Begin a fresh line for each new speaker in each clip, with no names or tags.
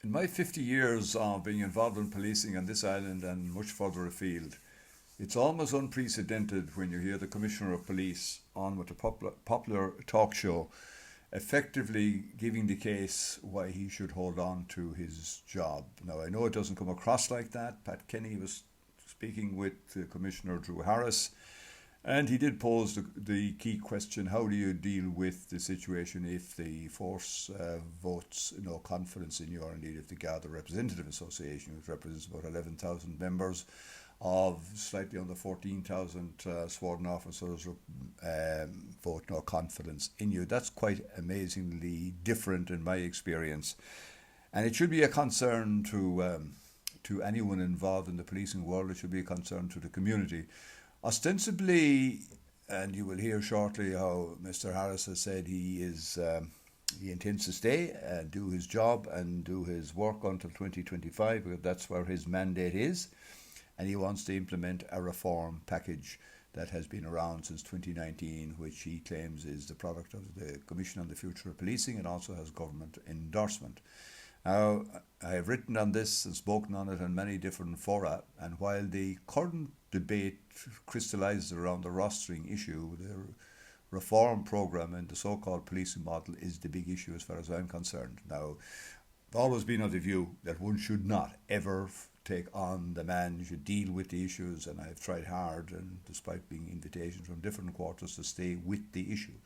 In my 50 years of being involved in policing on this island and much further afield, it's almost unprecedented when you hear the Commissioner of Police on with a popular talk show effectively giving the case why he should hold on to his job. Now, I know it doesn't come across like that. Pat Kenny was speaking with Commissioner Drew Harris, and he did pose the key question: how do you deal with the situation if the force votes no confidence in you, or indeed if the Garda Representative Association, which represents about 11,000 members of slightly under 14,000 sworn officers, vote no confidence in you? That's quite amazingly different in my experience, and it should be a concern to anyone involved in the policing world. It should be a concern to the community. Ostensibly, and you will hear shortly how Mr. Harris has said he intends to stay and do his job and do his work until 2025, because that's where his mandate is, and he wants to implement a reform package that has been around since 2019, which he claims is the product of the Commission on the Future of Policing and also has government endorsement. Now, I have written on this and spoken on it in many different fora, and while the current debate crystallises around the rostering issue, the reform programme and the so-called policing model is the big issue as far as I'm concerned. Now, I've always been of the view that one should not ever take on the man, you should deal with the issues, and I've tried hard, and despite being invitations from different quarters, to stay with the issue.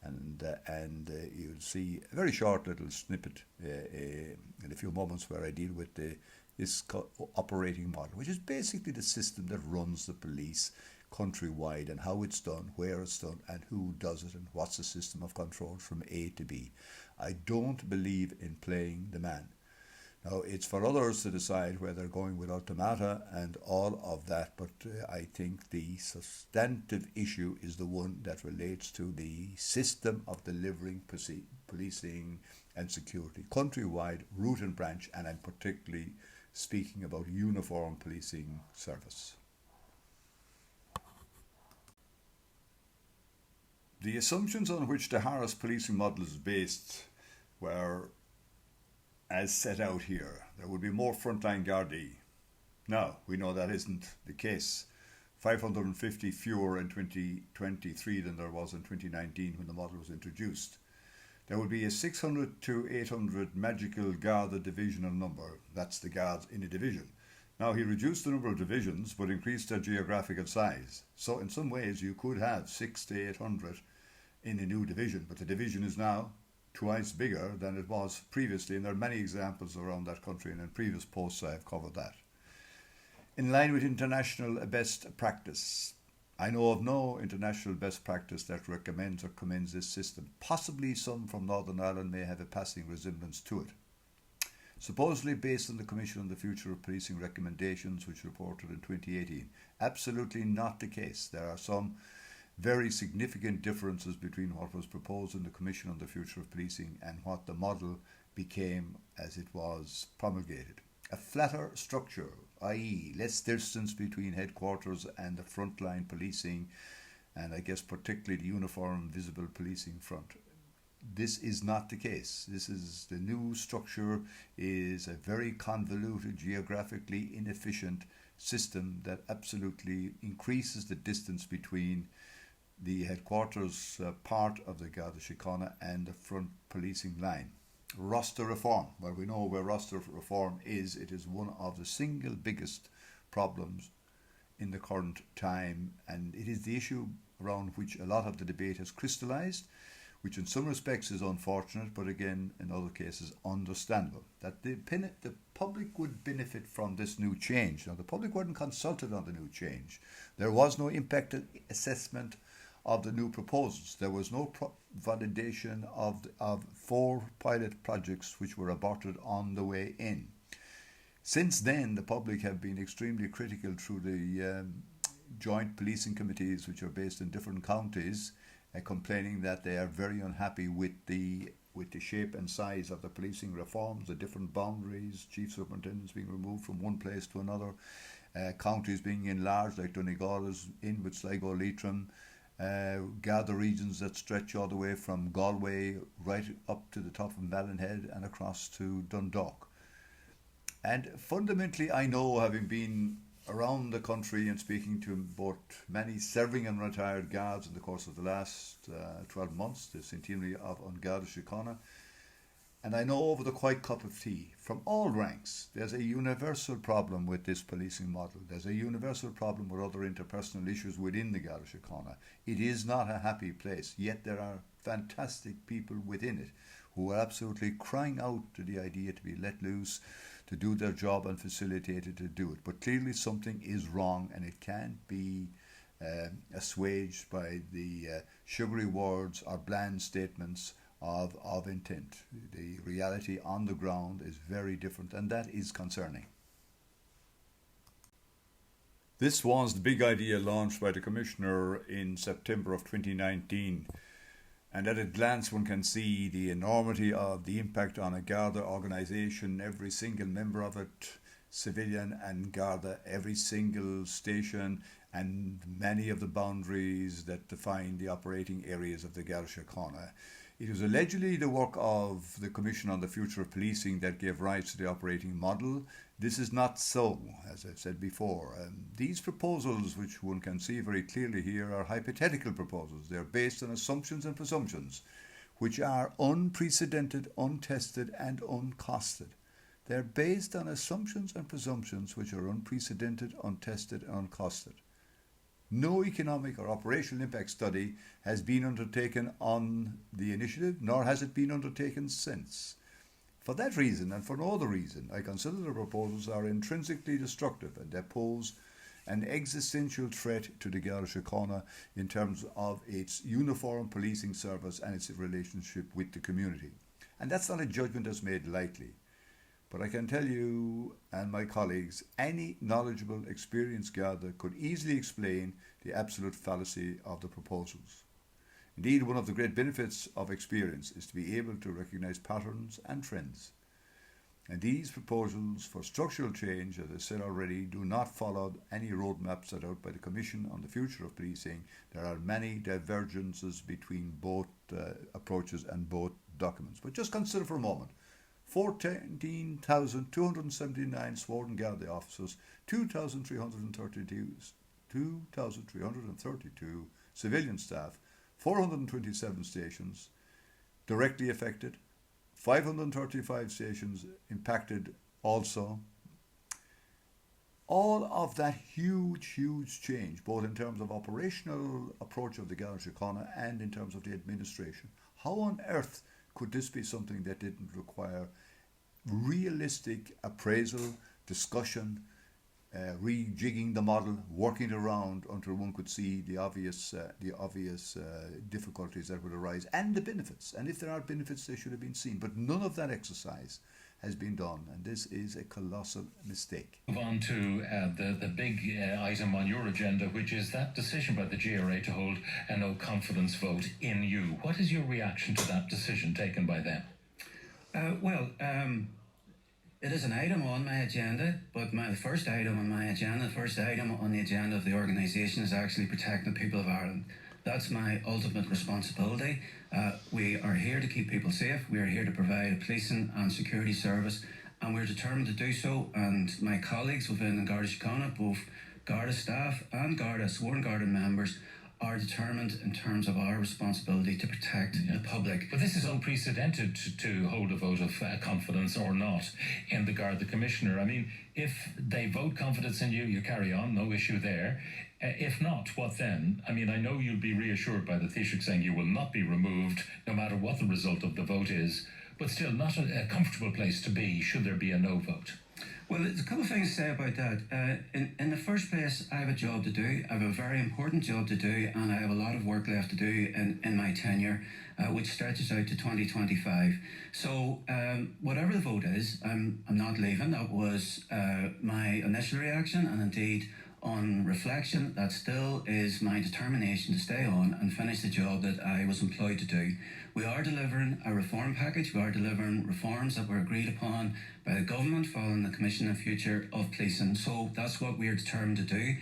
And you'll see a very short little snippet in a few moments where I deal with this operating model, which is basically the system that runs the police countrywide, and how it's done, where it's done, and who does it, and what's the system of control from A to B. I don't believe in playing the man. Now, it's for others to decide where they're going with automata and all of that, but I think the substantive issue is the one that relates to the system of delivering policing and security countrywide, root and branch, and I'm particularly speaking about uniform policing service. The assumptions on which the Harris policing model is based were as set out here. There would be more frontline Gardaí. Now, we know that isn't the case. 550 fewer in 2023 than there was in 2019 when the model was introduced. There would be a 600 to 800 magical Garda divisional number. That's the Guards in a division. Now, he reduced the number of divisions but increased their geographical size. So in some ways you could have 600 to 800 in a new division, but the division is now twice bigger than it was previously, and there are many examples around that country, and in previous posts I have covered that. In line with international best practice, I know of no international best practice that recommends or commends this system. Possibly some from Northern Ireland may have a passing resemblance to it. Supposedly based on the Commission on the Future of Policing recommendations, which reported in 2018. Absolutely not the case. There are some very significant differences between what was proposed in the Commission on the Future of Policing and what the model became as it was promulgated. A flatter structure, i.e. less distance between headquarters and the frontline policing, and I guess particularly the uniform visible policing front. This is not the case. The new structure is a very convoluted, geographically inefficient system that absolutely increases the distance between the headquarters part of the Garda Síochána and the front policing line. Roster reform. Well, we know where roster reform is. It is one of the single biggest problems in the current time, and it is the issue around which a lot of the debate has crystallised, which in some respects is unfortunate, but again, in other cases, understandable. That the public would benefit from this new change. Now, the public weren't consulted on the new change. There was no impact assessment of the new proposals. There was no validation of 4 pilot projects which were aborted on the way in. Since then, the public have been extremely critical through the joint policing committees, which are based in different counties, complaining that they are very unhappy with the shape and size of the policing reforms, the different boundaries, chief superintendents being removed from one place to another, counties being enlarged, like Donegal is in with Sligo, Leitrim, Garda regions that stretch all the way from Galway right up to the top of Mallinhead and across to Dundalk. And fundamentally, I know, having been around the country and speaking to both many serving and retired guards in the course of the last 12 months, the centenary of An Garda Síochána, and I know over the quiet cup of tea, from all ranks, there's a universal problem with this policing model. There's a universal problem with other interpersonal issues within the Garda Síochána. It is not a happy place, yet there are fantastic people within it who are absolutely crying out to the idea to be let loose, to do their job and facilitated to do it. But clearly something is wrong, and it can't be assuaged by the sugary words or bland statements of intent. The reality on the ground is very different, and that is concerning. This was the big idea launched by the Commissioner in September of 2019, and at a glance one can see the enormity of the impact on a Garda organisation, every single member of it, civilian and Garda, every single station, and many of the boundaries that define the operating areas of the Garda Síochána. It was allegedly the work of the Commission on the Future of Policing that gave rise to the operating model. This is not so, as I've said before. These proposals, which one can see very clearly here, are hypothetical proposals. They're based on assumptions and presumptions, which are unprecedented, untested, and uncosted. They're based on assumptions and presumptions which are unprecedented, untested, and uncosted. No economic or operational impact study has been undertaken on the initiative, nor has it been undertaken since. For that reason, and for no other reason, I consider the proposals are intrinsically destructive, and they pose an existential threat to the Garda Síochána in terms of its uniform policing service and its relationship with the community. And that's not a judgment that's made lightly. But I can tell you and my colleagues, any knowledgeable, experienced Garda could easily explain the absolute fallacy of the proposals. Indeed, one of the great benefits of experience is to be able to recognise patterns and trends. And these proposals for structural change, as I said already, do not follow any roadmap set out by the Commission on the Future of Policing. There are many divergences between both approaches and both documents. But just consider for a moment. 14,279 sworn Garda officers, 2,332 civilian staff, 427 stations directly affected, 535 stations impacted also. All of that huge change, both in terms of operational approach of the Garda Síochána and in terms of the administration. How on earth could this be something that didn't require realistic appraisal, discussion, rejigging the model, working around until one could see the obvious difficulties that would arise and the benefits? And if there are benefits, they should have been seen. But none of that exercise has been done, and this is a colossal mistake.
Move on to the big item on your agenda, which is that decision by the GRA to hold a no confidence vote in you. What is your reaction to that decision taken by them?
It is an item on my agenda, but the first item on the agenda of the organisation is actually protecting the people of Ireland. That's my ultimate responsibility. We are here to keep people safe. We are here to provide a policing and security service, and we're determined to do so. And my colleagues within the Garda Síochána, both Garda staff and sworn Garda members, are determined in terms of our responsibility to protect the public.
But this is unprecedented to hold a vote of confidence or not in the Garda Commissioner. I mean, if they vote confidence in you, you carry on, no issue there. If not, what then? I mean, I know you'll be reassured by the Taoiseach saying you will not be removed no matter what the result of the vote is, but still not a comfortable place to be should there be a no vote.
Well, there's a couple of things to say about that. In the first place, I have a job to do. I have a very important job to do, and I have a lot of work left to do in my tenure, which stretches out to 2025. So whatever the vote is, I'm not leaving. That was my initial reaction, and indeed, on reflection, that still is my determination to stay on and finish the job that I was employed to do. We are delivering a reform package. We are delivering reforms that were agreed upon by the government following the Commission on the Future of Policing. So that's what we are determined to do.